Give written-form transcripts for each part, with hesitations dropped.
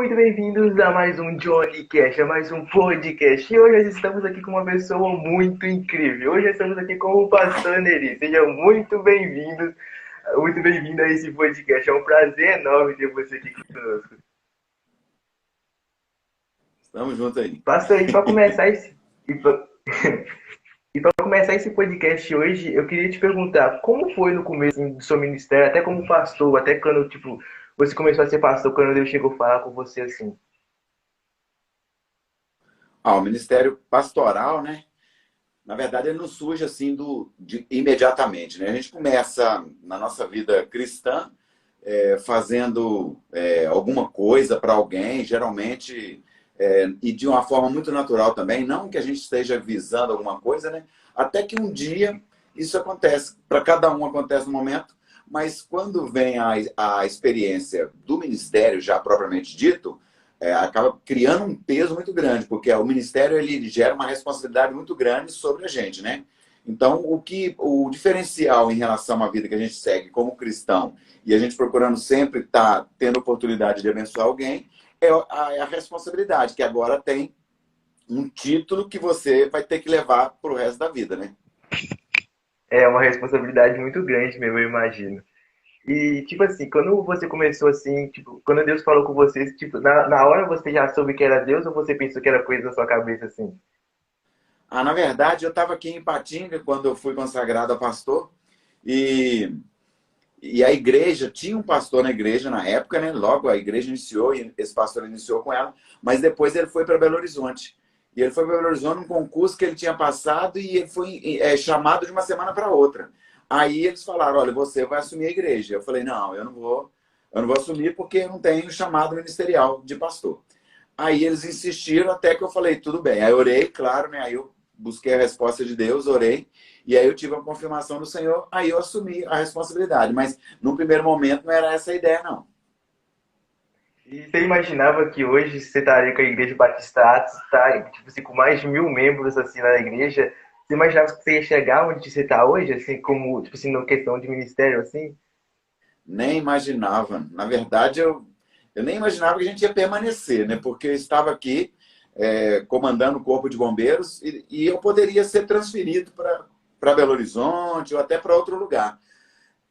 muito bem-vindos a mais um Johnny Cash, a mais um podcast. E hoje nós estamos aqui com uma pessoa muito incrível. Hoje nós estamos aqui com o Pastor Neri. Sejam muito bem-vindo a esse podcast. É um prazer enorme ter você aqui conosco. Estamos juntos aí. Pastor, e para começar esse e pra- e para começar esse podcast hoje, eu queria te perguntar como foi no começo assim, do seu ministério, até como pastor, até quando você começou a ser pastor, quando Deus chegou a falar com você assim. O ministério pastoral, né? Na verdade, ele não surge assim imediatamente, né? A gente começa na nossa vida cristã fazendo alguma coisa para alguém, geralmente, e de uma forma muito natural também, não que a gente esteja visando alguma coisa, né? Até que um dia isso acontece. Para cada um acontece no momento, mas quando vem a experiência do ministério já propriamente dito, acaba criando um peso muito grande, porque o ministério ele gera uma responsabilidade muito grande sobre a gente, né? Então, o diferencial em relação à vida que a gente segue como cristão e a gente procurando sempre estar tendo oportunidade de abençoar alguém é a responsabilidade, que agora tem um título que você vai ter que levar para o resto da vida, né? É uma responsabilidade muito grande mesmo, eu imagino. E, tipo assim, quando você começou assim, tipo, quando Deus falou com você, tipo, na hora você já soube que era Deus ou você pensou que era coisa da sua cabeça assim? Na verdade, eu estava aqui em Ipatinga quando eu fui consagrado a pastor e a igreja, tinha um pastor na igreja na época, né? Logo a igreja iniciou, e esse pastor iniciou com ela, mas depois ele foi para Belo Horizonte. E ele foi para Belo Horizonte num concurso que ele tinha passado e ele foi chamado de uma semana para outra. Aí eles falaram, olha, você vai assumir a igreja. Eu falei, não, eu não vou assumir porque eu não tenho chamado ministerial de pastor. Aí eles insistiram até que eu falei, tudo bem. Aí eu orei, claro, né? Aí eu busquei a resposta de Deus, orei, e aí eu tive a confirmação do Senhor, aí eu assumi a responsabilidade. Mas no primeiro momento não era essa a ideia, não. E você imaginava que hoje você estaria com a Igreja Batista Atos, tá, tipo assim, com mais de 1.000 membros assim na igreja? Você imaginava que você ia chegar onde você está hoje, assim, como, tipo assim, na questão de ministério, assim? Nem imaginava. Na verdade, eu nem imaginava que a gente ia permanecer, né? Porque eu estava aqui comandando o Corpo de Bombeiros e eu poderia ser transferido para Belo Horizonte ou até para outro lugar.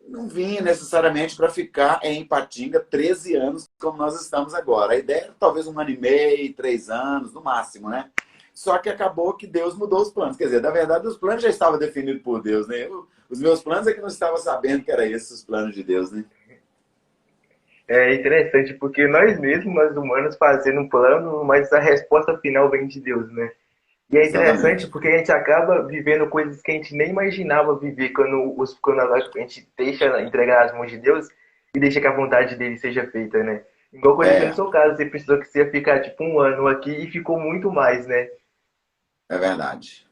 Não vinha necessariamente para ficar em Ipatinga 13 anos, como nós estamos agora. A ideia era talvez 1 ano e meio, 3 anos, no máximo, né? Só que acabou que Deus mudou os planos. Quer dizer, na verdade, os planos já estavam definidos por Deus, né? Os meus planos é que não estava sabendo que era esses os planos de Deus, né? É interessante, porque nós mesmos, nós humanos, fazendo um plano, mas a resposta final vem de Deus, né? E é interessante Exatamente. porque a gente acaba vivendo coisas que a gente nem imaginava viver quando a gente deixa entregar nas mãos de Deus e deixa que a vontade dele seja feita, né? Igual aconteceu no É, seu caso, você precisou que você ia ficar tipo 1 ano aqui e ficou muito mais, né? é verdade.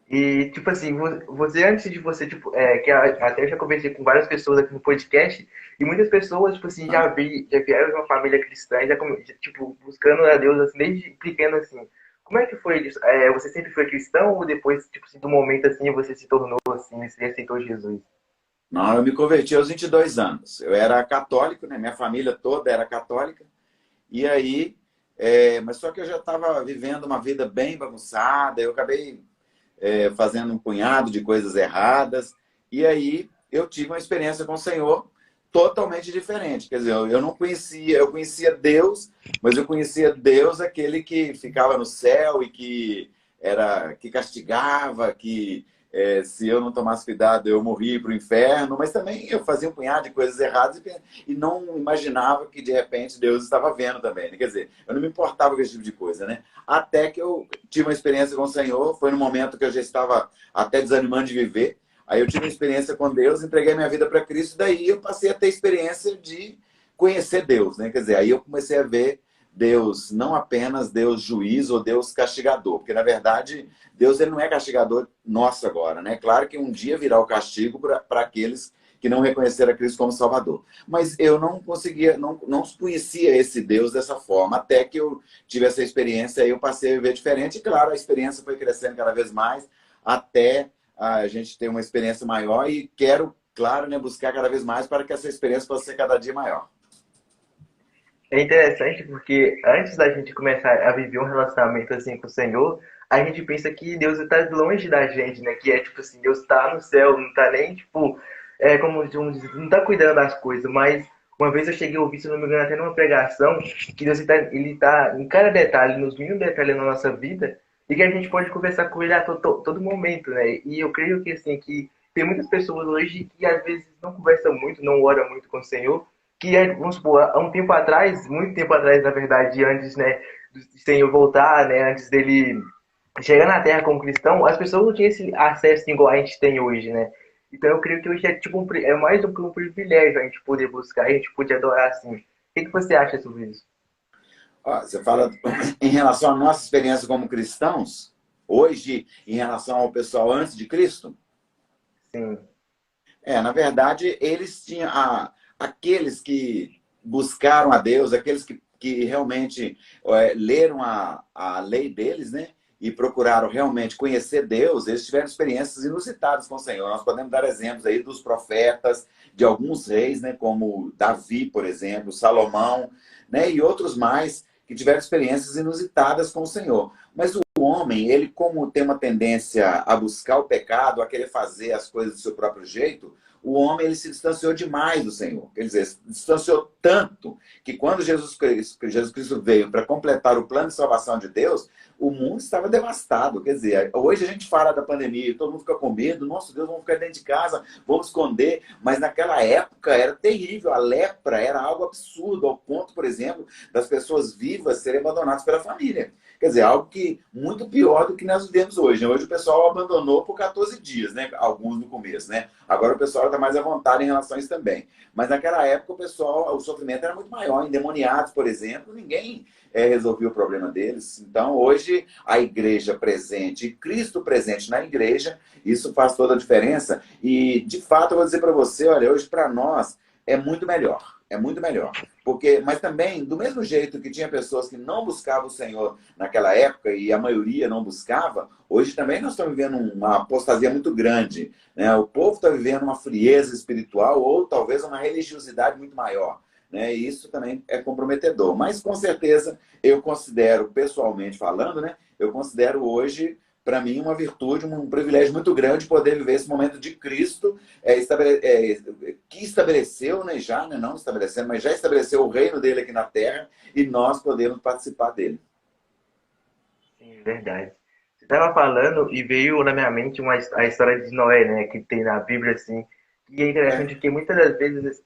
E, tipo assim, você antes de você, tipo, até eu já conversei com várias pessoas aqui no podcast, e muitas pessoas, tipo assim, já vieram de uma família cristã, tipo, buscando a Deus, assim, desde pequeno, assim. Como é que foi isso? Você sempre foi cristão ou depois, tipo assim, do momento, assim, você se tornou, assim, você aceitou Jesus? Não, eu me converti aos 22 anos. Eu era católico, né? Minha família toda era católica. E aí, mas só que eu já estava vivendo uma vida bem bagunçada. Eu acabei fazendo um punhado de coisas erradas. E aí eu tive uma experiência com o Senhor totalmente diferente. Quer dizer, eu não conhecia, eu conhecia Deus, mas eu conhecia Deus aquele que ficava no céu e que castigava, que se eu não tomasse cuidado eu morria para o inferno, mas também eu fazia um punhado de coisas erradas e não imaginava que de repente Deus estava vendo também, né? Quer dizer, eu não me importava com esse tipo de coisa, né? Até que eu tive uma experiência com o Senhor, foi no momento que eu já estava até desanimando de viver. Aí eu tive uma experiência com Deus, entreguei minha vida para Cristo, daí eu passei a ter experiência de conhecer Deus, né? Quer dizer, aí eu comecei a ver Deus, não apenas Deus juiz ou Deus castigador, porque na verdade Deus ele não é castigador nosso agora, né? Claro que um dia virá o castigo para aqueles que não reconheceram a Cristo como Salvador. Mas eu não conseguia, não conhecia esse Deus dessa forma, até que eu tive essa experiência, aí eu passei a viver diferente, e claro, a experiência foi crescendo cada vez mais, até a gente ter uma experiência maior, e quero, claro, né, buscar cada vez mais para que essa experiência possa ser cada dia maior. É interessante porque antes da gente começar a viver um relacionamento assim com o Senhor, a gente pensa que Deus está longe da gente, né? Que é tipo assim, Deus está no céu, não está nem tipo, como vamos dizer, não está cuidando das coisas. Mas uma vez eu cheguei a ouvir, se não me engano, até numa pregação, que Deus ele tá em cada detalhe, nos mínimos detalhes da nossa vida, e que a gente pode conversar com Ele a todo momento, né? E eu creio que assim que tem muitas pessoas hoje que às vezes não conversam muito, não oram muito com o Senhor, que é, vamos supor, há um tempo atrás, muito tempo atrás, na verdade, antes, né, do Senhor voltar, né, antes dele chegar na Terra como cristão, as pessoas não tinham esse acesso igual a gente tem hoje, né? Então eu creio que hoje é tipo é mais do que um privilégio a gente poder buscar, a gente poder adorar assim. O que você acha sobre isso? Ó, você fala em relação à nossa experiência como cristãos, hoje, em relação ao pessoal antes de Cristo? Sim, Na verdade, eles tinham aqueles que buscaram a Deus, aqueles que realmente leram a lei deles, né? E procuraram realmente conhecer Deus, eles tiveram experiências inusitadas com o Senhor. Nós podemos dar exemplos aí dos profetas, de alguns reis, né? Como Davi, por exemplo, Salomão, né? E outros mais que tiveram experiências inusitadas com o Senhor. Mas o homem, ele como tem uma tendência a buscar o pecado, a querer fazer as coisas do seu próprio jeito, o homem ele se distanciou demais do Senhor. Quer dizer, se distanciou tanto que quando Jesus Cristo veio para completar o plano de salvação de Deus, o mundo estava devastado. Quer dizer, hoje a gente fala da pandemia, todo mundo fica com medo, nosso Deus, vamos ficar dentro de casa, vamos esconder, mas naquela época era terrível, a lepra era algo absurdo, ao ponto, por exemplo, das pessoas vivas serem abandonadas pela família. Quer dizer, algo que muito pior do que nós vivemos hoje, né? Hoje o pessoal abandonou por 14 dias, né? Alguns no começo, né? Agora o pessoal está mais à vontade em relação a isso também. Mas naquela época o pessoal, o sofrimento era muito maior. Endemoniados, por exemplo, ninguém resolvia o problema deles. Então hoje a igreja presente, e Cristo presente na igreja, isso faz toda a diferença. E de fato eu vou dizer para você, olha, hoje para nós é muito melhor. É muito melhor. Mas também, do mesmo jeito que tinha pessoas que não buscavam o Senhor naquela época, e a maioria não buscava, hoje também nós estamos vivendo uma apostasia muito grande, né? O povo está vivendo uma frieza espiritual ou talvez uma religiosidade muito maior, né? E isso também é comprometedor. Mas, com certeza, eu considero, pessoalmente falando, né? Eu considero hoje, para mim, uma virtude, um privilégio muito grande poder viver esse momento de Cristo, que estabeleceu, né, já, né, não estabelecendo, mas já estabeleceu o reino dele aqui na Terra e nós podemos participar dele. sim, verdade. Você estava falando e veio na minha mente a história de Noé, né, que tem na Bíblia, assim, e é É, interessante que muitas das vezes,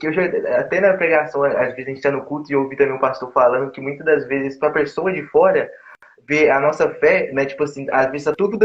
que eu já, até na pregação, às vezes a gente está no culto e ouvi também um pastor falando que muitas das vezes, para a pessoa de fora, ver a nossa fé, né, tipo assim, às vezes tá tudo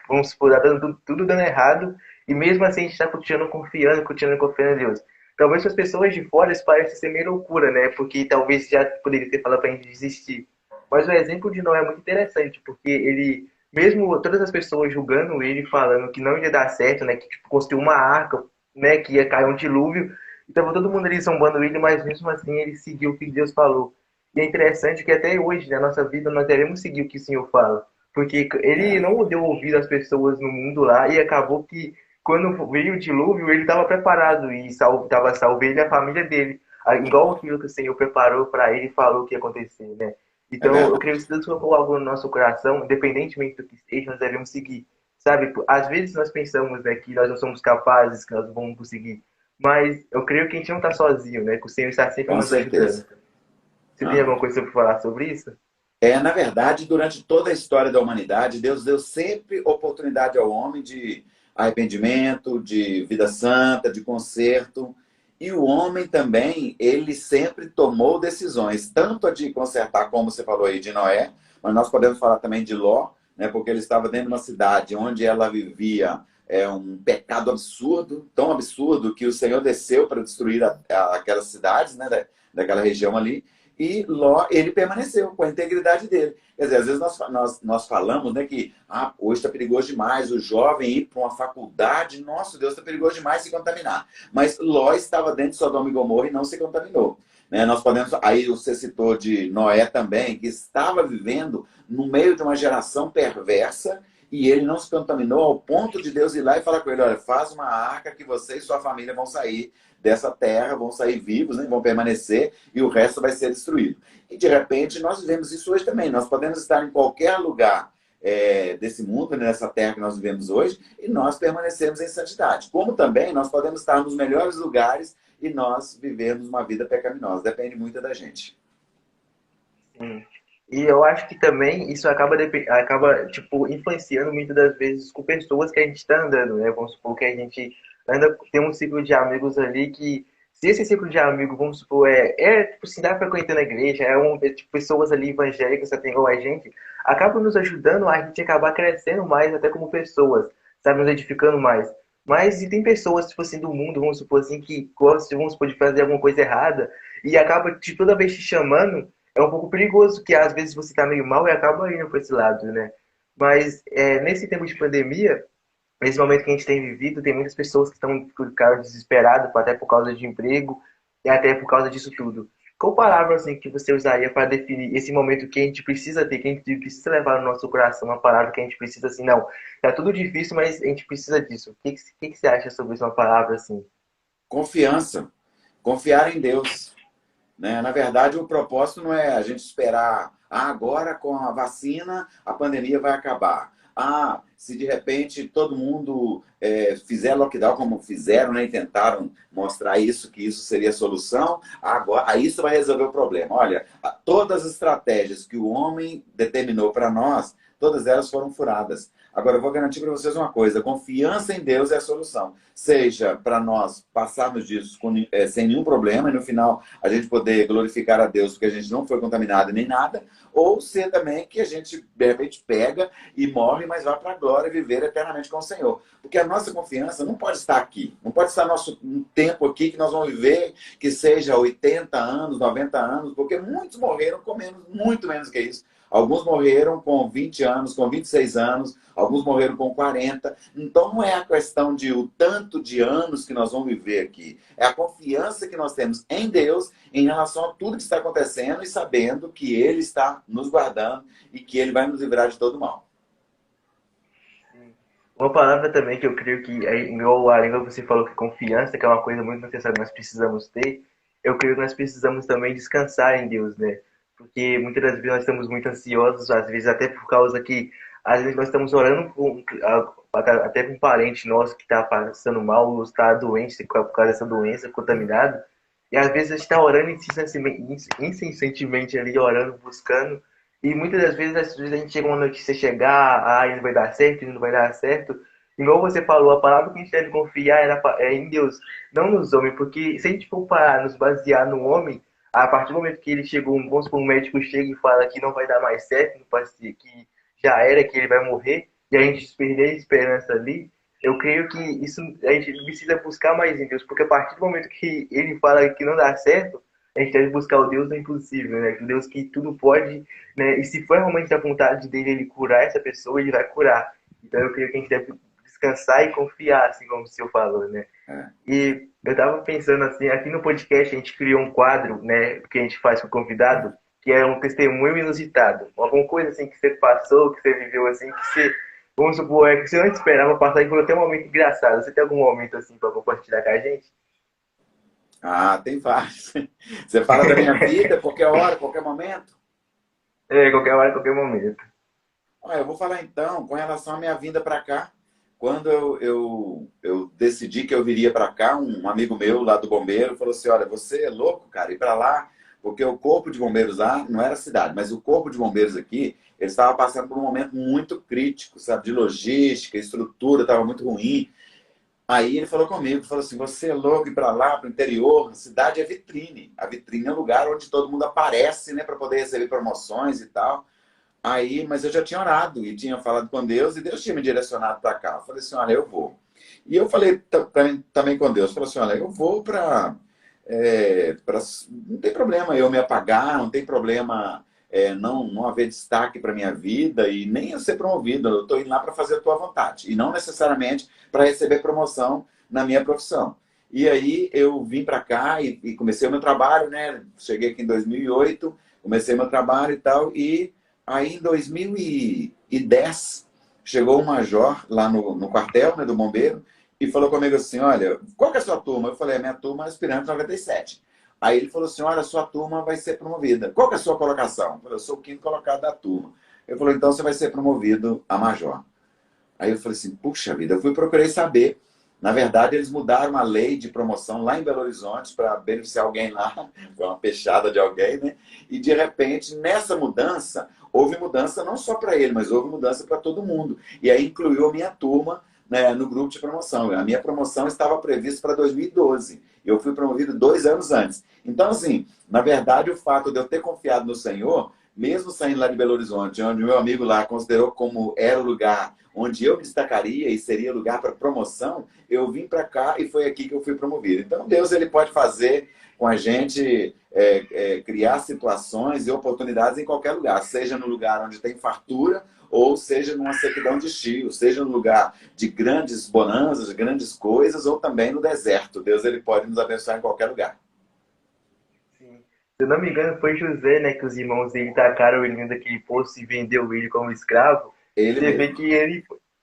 vamos supor, tá dando tudo dando errado, e mesmo assim a gente está continuando confiando em Deus. Talvez para as pessoas de fora isso pareça ser meio loucura, né, porque talvez já poderia ter falado para a gente desistir. Mas o exemplo de Noé é muito interessante, porque ele, mesmo todas as pessoas julgando ele, falando que não ia dar certo, né, que tipo, construiu uma arca, né, que ia cair um dilúvio, então todo mundo ali zombando ele, mas mesmo assim ele seguiu o que Deus falou. E é interessante que até hoje, na nossa vida, nós devemos seguir o que o Senhor fala. Porque ele é, não deu ouvido às pessoas no mundo lá e acabou que, quando veio o dilúvio, ele estava preparado e estava salvo ele e a família dele. Igual aquilo que o Senhor preparou para ele e falou que ia acontecer, né? é Então, eu creio verdade. que se Deus colocou algo no nosso coração, independentemente do que seja, nós devemos seguir. Sabe? Às vezes nós pensamos, né, que nós não somos capazes, que nós não vamos conseguir. Mas eu creio que a gente não está sozinho, né? Que o Senhor está sempre Com nos ajudando. certeza. Você tem Aham. alguma coisa para falar sobre isso? Na verdade, durante toda a história da humanidade, Deus deu sempre oportunidade ao homem de arrependimento, de vida santa, de conserto. E o homem também, ele sempre tomou decisões, tanto a de consertar, como você falou aí, de Noé, mas nós podemos falar também de Ló, né, porque ele estava dentro de uma cidade onde ela vivia um pecado absurdo, tão absurdo que o Senhor desceu para destruir aquelas cidades, né, daquela região ali. E Ló, ele permaneceu com a integridade dele. Quer dizer, às vezes nós falamos, né, que hoje está perigoso demais o jovem ir para uma faculdade, nossa, Deus, está perigoso demais se contaminar. Mas Ló estava dentro de Sodoma e Gomorra e não se contaminou. Né? Nós podemos, aí você citou de Noé também, que estava vivendo no meio de uma geração perversa e ele não se contaminou ao ponto de Deus ir lá e falar com ele, olha, faz uma arca que você e sua família vão sair dessa terra, vão sair vivos, né, vão permanecer, e o resto vai ser destruído. E de repente nós vivemos isso hoje também. Nós podemos estar em qualquer lugar desse mundo, né, nessa terra que nós vivemos hoje, e nós permanecemos em santidade. Como também nós podemos estar nos melhores lugares e nós vivemos uma vida pecaminosa. Depende muito da gente. Sim. E eu acho que também isso acaba tipo, influenciando muitas das vezes com pessoas que a gente está andando, né? Vamos supor que a gente anda, tem um ciclo de amigos ali que, se esse ciclo de amigos, vamos supor, tipo, se dá frequentando a igreja, tipo, pessoas ali evangélicas, até igual a gente, acaba nos ajudando a gente acabar crescendo mais, até como pessoas, sabe? Nos edificando mais. Mas e tem pessoas, tipo assim, do mundo, vamos supor assim, que gostam, vamos supor, de fazer alguma coisa errada e acaba de toda vez te chamando, é um pouco perigoso, que às vezes você tá meio mal e acaba indo para esse lado, né? Mas nesse tempo de pandemia, nesse momento que a gente tem vivido, tem muitas pessoas que estão ficando desesperadas, até por causa de emprego e até por causa disso tudo. Qual palavra assim que você usaria para definir esse momento que a gente precisa ter, que a gente precisa levar no nosso coração, uma palavra que a gente precisa assim, não, tá tudo difícil, mas a gente precisa disso. O que você acha sobre isso, uma palavra assim? Confiança. Confiar em Deus. Né? Na verdade, o propósito não é a gente esperar, agora com a vacina a pandemia vai acabar. Se de repente todo mundo fizer lockdown como fizeram, né, e tentaram mostrar isso, que isso seria a solução, agora, aí isso vai resolver o problema. Olha, todas as estratégias que o homem determinou para nós, todas elas foram furadas. Agora, eu vou garantir para vocês uma coisa: confiança em Deus é a solução. Seja para nós passarmos disso sem nenhum problema e no final a gente poder glorificar a Deus porque a gente não foi contaminado nem nada, ou ser também que a gente, de repente, pega e morre, mas vai para a glória e viver eternamente com o Senhor. Porque a nossa confiança não pode estar aqui. Não pode estar nosso tempo aqui que nós vamos viver, que seja 80 anos, 90 anos, porque muitos morreram com menos, muito menos que isso. Alguns morreram com 20 anos, com 26 anos, alguns morreram com 40. Então não é a questão de o tanto de anos que nós vamos viver aqui. É a confiança que nós temos em Deus em relação a tudo que está acontecendo e sabendo que Ele está nos guardando e que Ele vai nos livrar de todo mal. Uma palavra também que eu creio que, igual a língua você falou que confiança, que é uma coisa muito necessária que nós precisamos ter, eu creio que nós precisamos também descansar em Deus, né? Porque muitas das vezes nós estamos muito ansiosos, às vezes até por causa que, às vezes nós estamos orando até com um parente nosso que está passando mal, ou está doente por causa dessa doença, contaminado, e às vezes a gente está orando incessantemente ali, orando, buscando, e muitas das vezes, às vezes a gente chega uma notícia chegar, isso vai dar certo, isso não vai dar certo. Igual você falou, a palavra que a gente deve confiar é em Deus, não nos homens, porque se a gente for parar, nos basear no homem, a partir do momento que ele chegou, vamos supor, um médico chega e fala que não vai dar mais certo, que já era, que ele vai morrer, e a gente perder a esperança ali, eu creio que isso a gente precisa buscar mais em Deus, porque a partir do momento que ele fala que não dá certo, a gente deve buscar o Deus do impossível, né? O Deus que tudo pode, né? E se for realmente a vontade dele ele curar essa pessoa, ele vai curar. Então eu creio que a gente deve descansar e confiar, assim como o senhor falou, né? E eu tava pensando assim, aqui no podcast a gente criou um quadro, né, que a gente faz com o convidado, que é um testemunho inusitado. Alguma coisa assim que você passou, que você viveu assim, que você, vamos supor, que você não esperava passar e foi até um momento engraçado. Você tem algum momento assim para compartilhar com a gente? Tem vários. Você fala da minha vida, qualquer hora, qualquer momento? Qualquer hora, qualquer momento. Eu vou falar então com relação à minha vinda para cá. Quando eu decidi que eu viria para cá, um amigo meu lá do bombeiro falou assim: olha, você é louco, cara, ir para lá, porque o corpo de bombeiros lá, não era a cidade, mas o corpo de bombeiros aqui, ele estava passando por um momento muito crítico, sabe, de logística, estrutura, estava muito ruim. Aí ele falou comigo, falou assim: você é louco ir para lá, para o interior, a cidade é vitrine. A vitrine é o lugar onde todo mundo aparece, né, para poder receber promoções e tal. Aí, mas eu já tinha orado e tinha falado com Deus e Deus tinha me direcionado para cá. Eu falei assim: olha, eu vou. E eu falei também com Deus, falei assim: olha, eu vou para... não tem problema eu me apagar, não tem problema não haver destaque para minha vida e nem eu ser promovido. Eu estou indo lá para fazer a tua vontade e não necessariamente para receber promoção na minha profissão. E aí eu vim para cá e comecei o meu trabalho, né? Cheguei aqui em 2008, comecei meu trabalho e tal. E aí em 2010 chegou um major lá no quartel, né, do bombeiro, e falou comigo assim, olha, qual que é a sua turma? Eu falei, a minha turma é aspirante 97. Aí ele falou assim, olha, a sua turma vai ser promovida. Qual que é a sua colocação? Eu falei, eu sou o quinto colocado da turma. Ele falou, então você vai ser promovido a major. Aí eu falei assim, puxa vida, eu procurei saber. Na verdade, eles mudaram a lei de promoção lá em Belo Horizonte para beneficiar alguém lá, foi uma peixada de alguém, né? E de repente, nessa mudança, houve mudança não só para ele, mas houve mudança para todo mundo. E aí incluiu a minha turma, né, no grupo de promoção. A minha promoção estava prevista para 2012. Eu fui promovido 2 anos antes. Então, assim, na verdade, o fato de eu ter confiado no Senhor, mesmo saindo lá de Belo Horizonte, onde o meu amigo lá considerou como era o lugar onde eu me destacaria e seria lugar para promoção, eu vim para cá e foi aqui que eu fui promovido. Então, Deus ele pode fazer com a gente criar situações e oportunidades em qualquer lugar, seja no lugar onde tem fartura ou seja numa sequidão de estio, seja no lugar de grandes bonanças, de grandes coisas, ou também no deserto. Deus ele pode nos abençoar em qualquer lugar. Sim. Se eu não me engano, foi José, né, que os irmãos dele tacaram ele dentro daquele poço e vendeu ele como escravo. Ele Você vê mesmo. que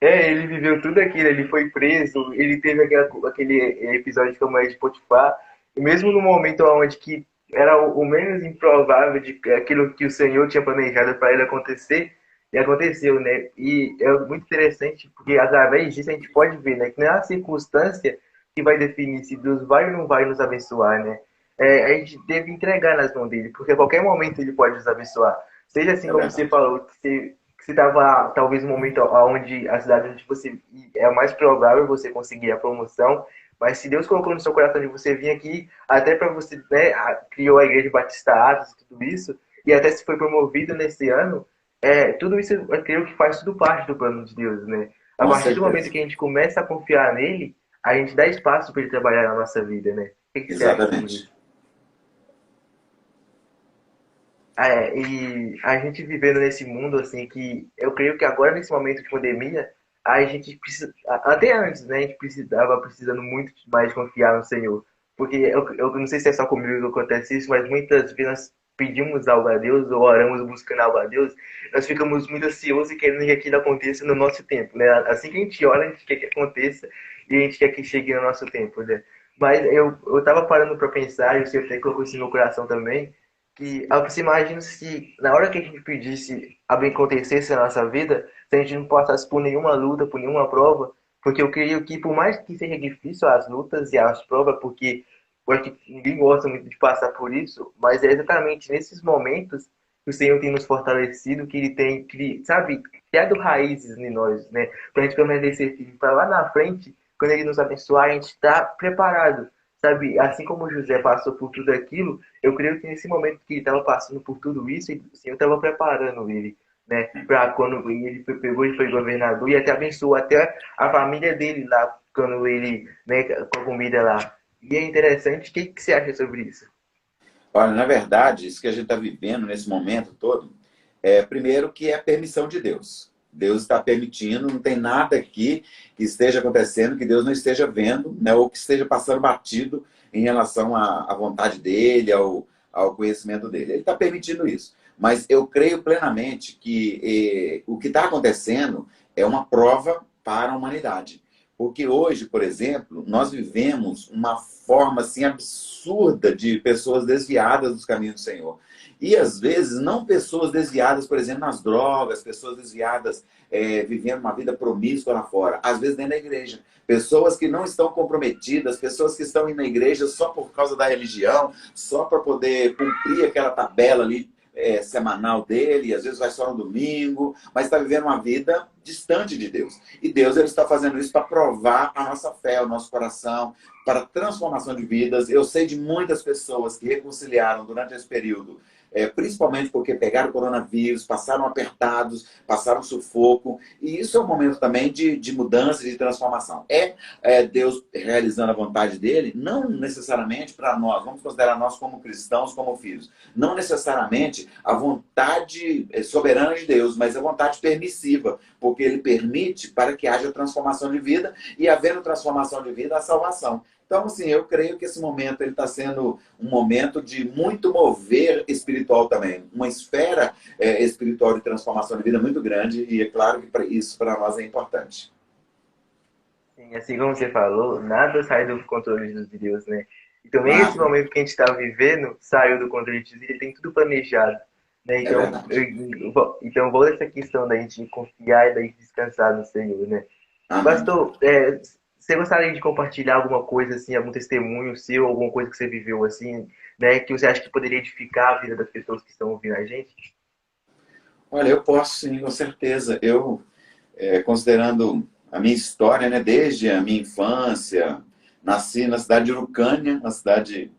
ele viveu tudo aquilo, ele foi preso, ele teve aquele episódio de Câmara de Potifar, e mesmo no momento onde que era o menos improvável de aquilo que o Senhor tinha planejado para ele acontecer, e aconteceu, né? E é muito interessante, porque através disso a gente pode ver, né, que não é a circunstância que vai definir se Deus vai ou não vai nos abençoar, né? A gente deve entregar nas mãos dele, porque a qualquer momento ele pode nos abençoar. Seja assim É como você verdade. falou, que você estava talvez no momento onde a cidade onde você é mais provável você conseguir a promoção, mas se Deus colocou no seu coração de você vir aqui, até para você, né, criou a Igreja Batista Atos e tudo isso, e até se foi promovido nesse ano, tudo isso eu creio que faz tudo parte do plano de Deus, né? A Com partir do momento certeza. que a gente começa a confiar nele, a gente dá espaço para ele trabalhar na nossa vida, né? O que você acha sobre Exatamente. isso? E a gente vivendo nesse mundo, assim, que eu creio que agora, nesse momento de pandemia, a gente precisa, até antes, né, a gente precisando muito mais confiar no Senhor. Porque eu não sei se é só comigo que acontece isso, mas muitas vezes nós pedimos algo a Deus ou oramos buscando algo a Deus, nós ficamos muito ansiosos e querendo que aquilo aconteça no nosso tempo, né? Assim que a gente ora, a gente quer que aconteça e a gente quer que chegue no nosso tempo, né? Mas eu tava parando para pensar, e o Senhor até colocou isso no meu coração também, que você imagina se na hora que a gente pedisse algo acontecesse na nossa vida, se a gente não passasse por nenhuma luta, por nenhuma prova, porque eu creio que por mais que seja difícil as lutas e as provas, porque eu acho que ninguém gosta muito de passar por isso, mas é exatamente nesses momentos que o Senhor tem nos fortalecido, que Ele tem, sabe, criado raízes em nós, né? Para a gente permanecer firme, para lá na frente, quando Ele nos abençoar, a gente está preparado, sabe? Assim como José passou por tudo aquilo, eu creio que nesse momento que ele estava passando por tudo isso, o Senhor estava preparando ele, né? Para quando ele pegou e foi governador e até abençoou até a família dele lá, quando ele, né, com a comida lá. E é interessante, o que você acha sobre isso? Olha, na verdade, isso que a gente está vivendo nesse momento todo, primeiro que é permissão de Deus. Deus está permitindo, não tem nada aqui que esteja acontecendo que Deus não esteja vendo, né, ou que esteja passando batido em relação à vontade dele, ao conhecimento dele. Ele está permitindo isso. Mas eu creio plenamente que o que está acontecendo é uma prova para a humanidade. Porque hoje, por exemplo, nós vivemos uma forma assim absurda de pessoas desviadas dos caminhos do Senhor. E às vezes não pessoas desviadas, por exemplo, nas drogas, pessoas desviadas vivendo uma vida promíscua lá fora, às vezes dentro da igreja. Pessoas que não estão comprometidas, pessoas que estão indo na igreja só por causa da religião, só para poder cumprir aquela tabela ali semanal dele, às vezes vai só no domingo, mas está vivendo uma vida distante de Deus. E Deus ele está fazendo isso para provar a nossa fé, o nosso coração, para transformação de vidas. Eu sei de muitas pessoas que reconciliaram durante esse período, principalmente porque pegaram o coronavírus, passaram apertados, passaram sufoco. E isso é um momento também de mudança, de transformação. Deus realizando a vontade dele, não necessariamente para nós, vamos considerar nós como cristãos, como filhos, não necessariamente a vontade soberana de Deus, mas a vontade permissiva, porque porque ele permite para que haja transformação de vida e, havendo transformação de vida, a salvação. Então, assim, eu creio que esse momento ele está sendo um momento de muito mover espiritual também, uma esfera espiritual de transformação de vida muito grande, e é claro que isso para nós é importante. Sim, assim como você falou, nada sai do controle de Deus, né? E também esse Nada, momento que a gente está vivendo saiu do controle de Deus, ele tem tudo planejado, né? é Então, verdade. então volta essa questão da gente confiar e da gente descansar no Senhor, né? Amém. Pastor, você gostaria de compartilhar alguma coisa assim, algum testemunho seu, alguma coisa que você viveu assim, né, que você acha que poderia edificar a vida das pessoas que estão ouvindo a gente? Olha, eu posso sim, com certeza. Eu, considerando a minha história, né, desde a minha infância, nasci na cidade de Urucânia, uma cidade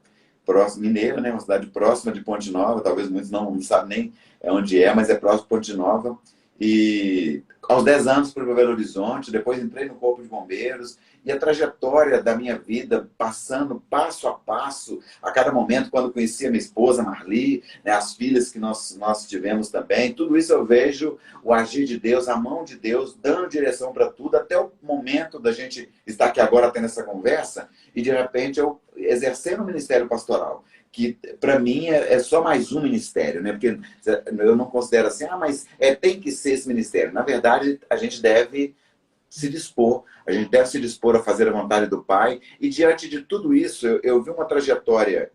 próxima, mineira, né, uma cidade próxima de Ponte Nova, talvez muitos não sabem nem onde é, mas é próximo de Ponte Nova. E aos 10 anos fui para Belo Horizonte, depois entrei no Corpo de Bombeiros, e a trajetória da minha vida, passando passo a passo, a cada momento, quando conheci a minha esposa, Marli, né, as filhas que nós tivemos também, tudo isso eu vejo o agir de Deus, a mão de Deus, dando direção para tudo, até o momento da gente estar aqui agora tendo essa conversa, e de repente eu exercendo o ministério pastoral, que para mim é só mais um ministério, né? Porque eu não considero assim, mas tem que ser esse ministério. Na verdade, a gente deve se dispor a fazer a vontade do Pai, e diante de tudo isso, eu vi uma trajetória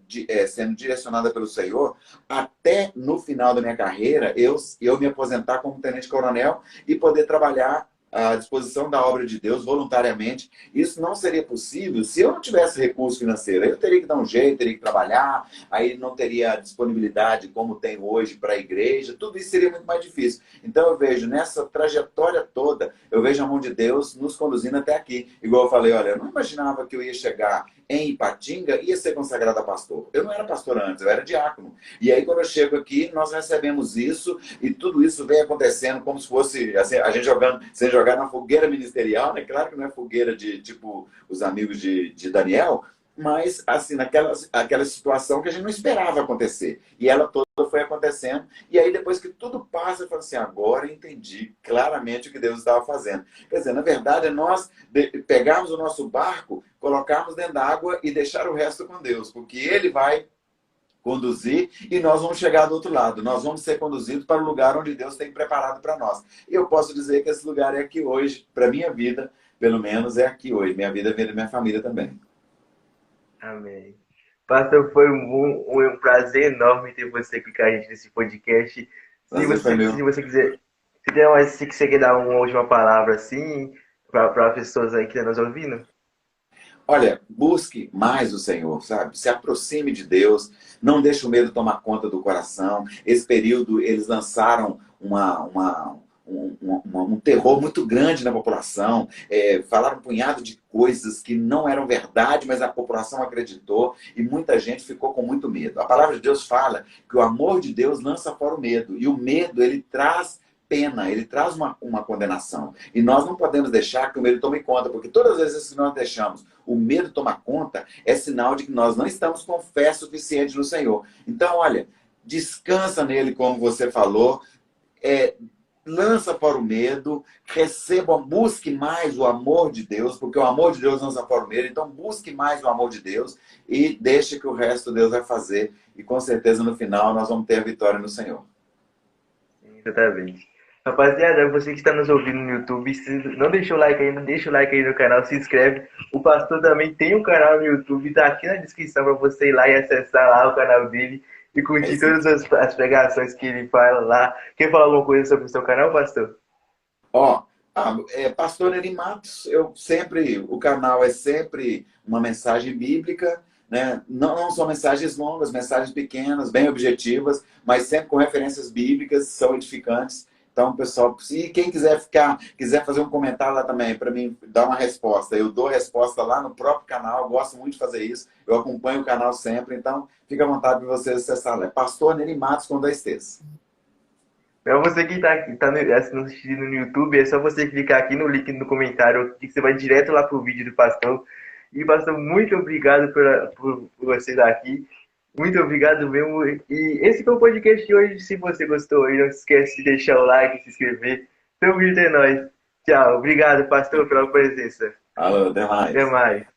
sendo direcionada pelo Senhor, até no final da minha carreira, eu me aposentar como tenente-coronel e poder trabalhar à disposição da obra de Deus voluntariamente. Isso não seria possível se eu não tivesse recurso financeiro. Eu teria que dar um jeito, teria que trabalhar, aí não teria disponibilidade como tem hoje para a igreja, tudo isso seria muito mais difícil. Então eu vejo nessa trajetória toda, eu vejo a mão de Deus nos conduzindo até aqui. Igual eu falei, olha, eu não imaginava que eu ia chegar em Ipatinga e ia ser consagrado a pastor. Eu não era pastor antes, eu era diácono. E aí quando eu chego aqui, nós recebemos isso, e tudo isso vem acontecendo como se fosse assim, a gente sendo jogado na fogueira ministerial, né? Claro que não é fogueira de tipo os amigos de Daniel, mas assim, aquela situação que a gente não esperava acontecer. E ela toda foi acontecendo. E aí, depois que tudo passa, eu falo assim, agora eu entendi claramente o que Deus estava fazendo. Quer dizer, na verdade, é nós pegarmos o nosso barco, colocarmos dentro da água e deixar o resto com Deus, porque Ele vai conduzir e nós vamos chegar do outro lado. Nós vamos ser conduzidos para o lugar onde Deus tem preparado para nós. E eu posso dizer que esse lugar é aqui hoje, para minha vida, pelo menos é aqui hoje. Minha vida é a vida da minha família também. Amém. Pastor, foi um prazer enorme ter você aqui com a gente nesse podcast. Prazer foi Se meu. você quiser, se você quer dar uma última palavra assim para as pessoas aí que estão nos ouvindo. Olha, busque mais o Senhor, sabe? Se aproxime de Deus, não deixe o medo tomar conta do coração. Esse período, eles lançaram um terror muito grande na população, falaram um punhado de coisas que não eram verdade, mas a população acreditou e muita gente ficou com muito medo. A palavra de Deus fala que o amor de Deus lança fora o medo, e o medo, ele traz pena, ele traz uma condenação. E nós não podemos deixar que o medo tome conta, porque todas as vezes que nós deixamos o medo tomar conta, é sinal de que nós não estamos com fé suficiente no Senhor. Então, olha, descansa nele, como você falou, lança fora o medo, receba, busque mais o amor de Deus, porque o amor de Deus lança fora o medo, então busque mais o amor de Deus e deixe que o resto Deus vai fazer. E com certeza no final nós vamos ter a vitória no Senhor. Exatamente. Rapaziada, você que está nos ouvindo no YouTube, se não deixou o like ainda, deixa o like aí no canal, se inscreve. O pastor também tem um canal no YouTube, tá aqui na descrição para você ir lá e acessar lá o canal dele e É curtir isso aí. todas as pregações que ele fala lá. Quer falar alguma coisa sobre o seu canal, pastor? Ó, Pastor Neri Matos, o canal é sempre uma mensagem bíblica, né? Não são mensagens longas, mensagens pequenas, bem objetivas, mas sempre com referências bíblicas, são edificantes. Então, pessoal, se quem quiser fazer um comentário lá também, para mim dar uma resposta, eu dou resposta lá no próprio canal, eu gosto muito de fazer isso, eu acompanho o canal sempre, então fica à vontade de vocês acessar lá. É Pastor Neri Matos com 2 T's. Para você que está nos assistindo no YouTube, é só você clicar aqui no link no comentário, que você vai direto lá pro vídeo do pastor. E, pastor, muito obrigado por você estar aqui. Muito obrigado mesmo. E esse foi o podcast de hoje. Se você gostou, não se esquece de deixar o like, se inscrever. Tamo junto, é nóis. Tchau. Obrigado, pastor, pela presença. Alô, até Até mais. mais.